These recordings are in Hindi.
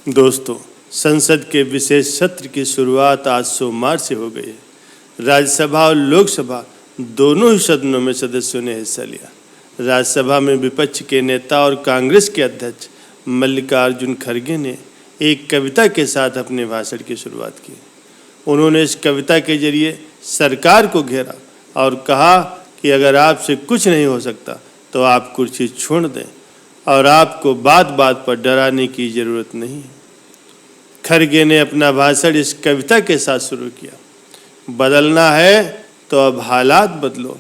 दोस्तों, संसद के विशेष सत्र की शुरुआत आज सोमवार से हो गई है। राज्यसभा और लोकसभा दोनों ही सदनों में सदस्यों ने हिस्सा लिया। राज्यसभा में विपक्ष के नेता और कांग्रेस के अध्यक्ष मल्लिकार्जुन खड़गे ने एक कविता के साथ अपने भाषण की शुरुआत की। उन्होंने इस कविता के जरिए सरकार को घेरा और कहा कि अगर आपसे कुछ नहीं हो सकता तो आप कुर्सी छोड़ दें और आपको बात बात पर डराने की जरूरत नहीं है। खड़गे ने अपना भाषण इस कविता के साथ शुरू किया। बदलना है तो अब हालात बदलो,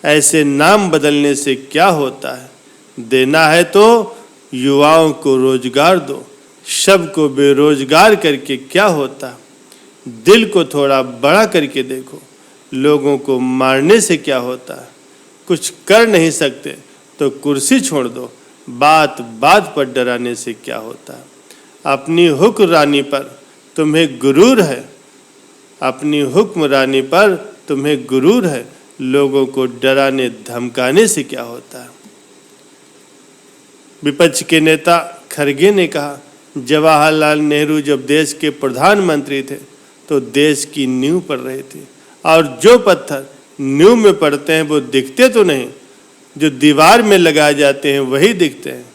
ऐसे नाम बदलने से क्या होता है। देना है तो युवाओं को रोजगार दो, सबको बेरोजगार करके क्या होता है। दिल को थोड़ा बड़ा करके देखो, लोगों को मारने से क्या होता है। कुछ कर नहीं सकते तो कुर्सी छोड़ दो, बात बात पर डराने से क्या होता है। अपनी हुक्मरानी पर तुम्हें गुरूर है, अपनी हुक्मरानी पर तुम्हें गुरूर है, लोगों को डराने धमकाने से क्या होता है। विपक्ष के नेता खड़गे ने कहा, जवाहरलाल नेहरू जब देश के प्रधानमंत्री थे तो देश की नींव पड़ रही थी, और जो पत्थर नींव में पड़ते हैं वो दिखते तो नहीं, जो दीवार में लगाए जाते हैं वही दिखते हैं।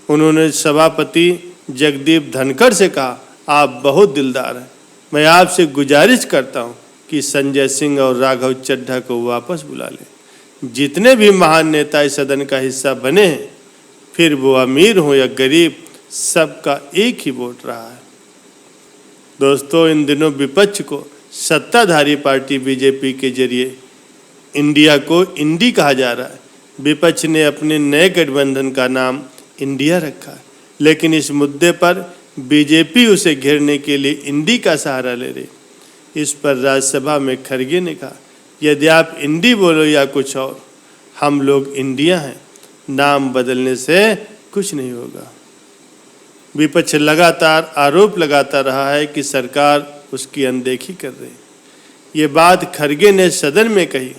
उन्होंने सभापति जगदीप धनखड़ से कहा, आप बहुत दिलदार हैं, मैं आपसे गुजारिश करता हूं कि संजय सिंह और राघव चड्ढा को वापस बुला लें। जितने भी महान नेता इस सदन का हिस्सा बने हैं, फिर वो अमीर हो या गरीब, सबका एक ही वोट रहा है। दोस्तों, इन दिनों विपक्ष को सत्ताधारी पार्टी बीजेपी के जरिए इंडिया को इंडी कहा जा रहा है। विपक्ष ने अपने नए गठबंधन का नाम इंडिया रखा है, लेकिन इस मुद्दे पर बीजेपी उसे घेरने के लिए इंडी का सहारा ले रही। इस पर राज्यसभा में खड़गे ने कहा, यदि आप इंडी बोलो या कुछ और, हम लोग इंडिया हैं, नाम बदलने से कुछ नहीं होगा। विपक्ष लगातार आरोप लगाता रहा है कि सरकार उसकी अनदेखी कर रही। ये बात खड़गे ने सदन में कही।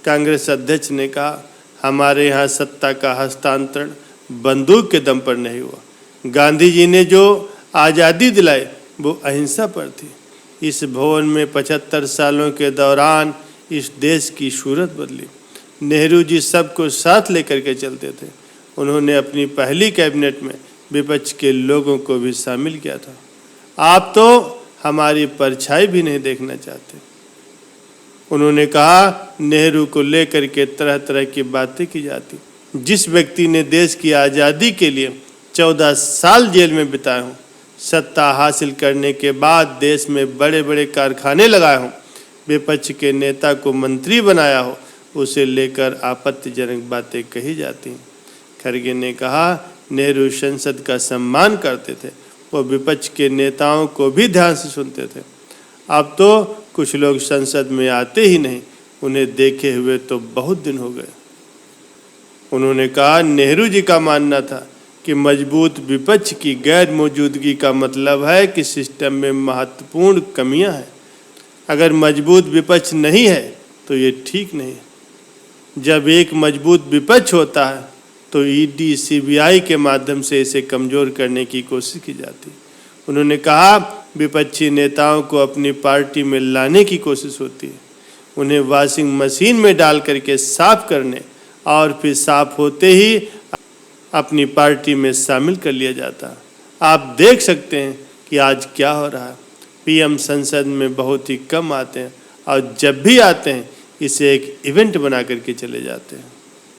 कांग्रेस अध्यक्ष ने कहा, हमारे यहाँ सत्ता का हस्तांतरण बंदूक के दम पर नहीं हुआ। गांधी जी ने जो आज़ादी दिलाई वो अहिंसा पर थी। इस भवन में 75 सालों के दौरान इस देश की सूरत बदली। नेहरू जी सबको साथ लेकर के चलते थे। उन्होंने अपनी पहली कैबिनेट में विपक्ष के लोगों को भी शामिल किया था। आप तो हमारी परछाई भी नहीं देखना चाहते। उन्होंने कहा, नेहरू को लेकर के तरह तरह की बातें की जाती। जिस व्यक्ति ने देश की आज़ादी के लिए 14 साल जेल में बिताए हों, सत्ता हासिल करने के बाद देश में बड़े बड़े कारखाने लगाए हों, विपक्ष के नेता को मंत्री बनाया हो, उसे लेकर आपत्तिजनक बातें कही जाती। खड़गे ने कहा, नेहरू संसद का सम्मान करते थे, वो विपक्ष के नेताओं को भी ध्यान से सुनते थे। अब तो कुछ लोग संसद में आते ही नहीं, उन्हें देखे हुए तो बहुत दिन हो गए। उन्होंने कहा, नेहरू जी का मानना था कि मजबूत विपक्ष की गैर मौजूदगी का मतलब है कि सिस्टम में महत्वपूर्ण कमियां हैं। अगर मजबूत विपक्ष नहीं है तो ये ठीक नहीं है। जब एक मजबूत विपक्ष होता है तो ईडी सीबीआई के माध्यम से इसे कमज़ोर करने की कोशिश की जाती। उन्होंने कहा, विपक्षी नेताओं को अपनी पार्टी में लाने की कोशिश होती है, उन्हें वॉशिंग मशीन में डाल करके साफ करने और फिर साफ होते ही अपनी पार्टी में शामिल कर लिया जाता है। आप देख सकते हैं कि आज क्या हो रहा है। पीएम संसद में बहुत ही कम आते हैं और जब भी आते हैं इसे एक इवेंट बना करके चले जाते हैं।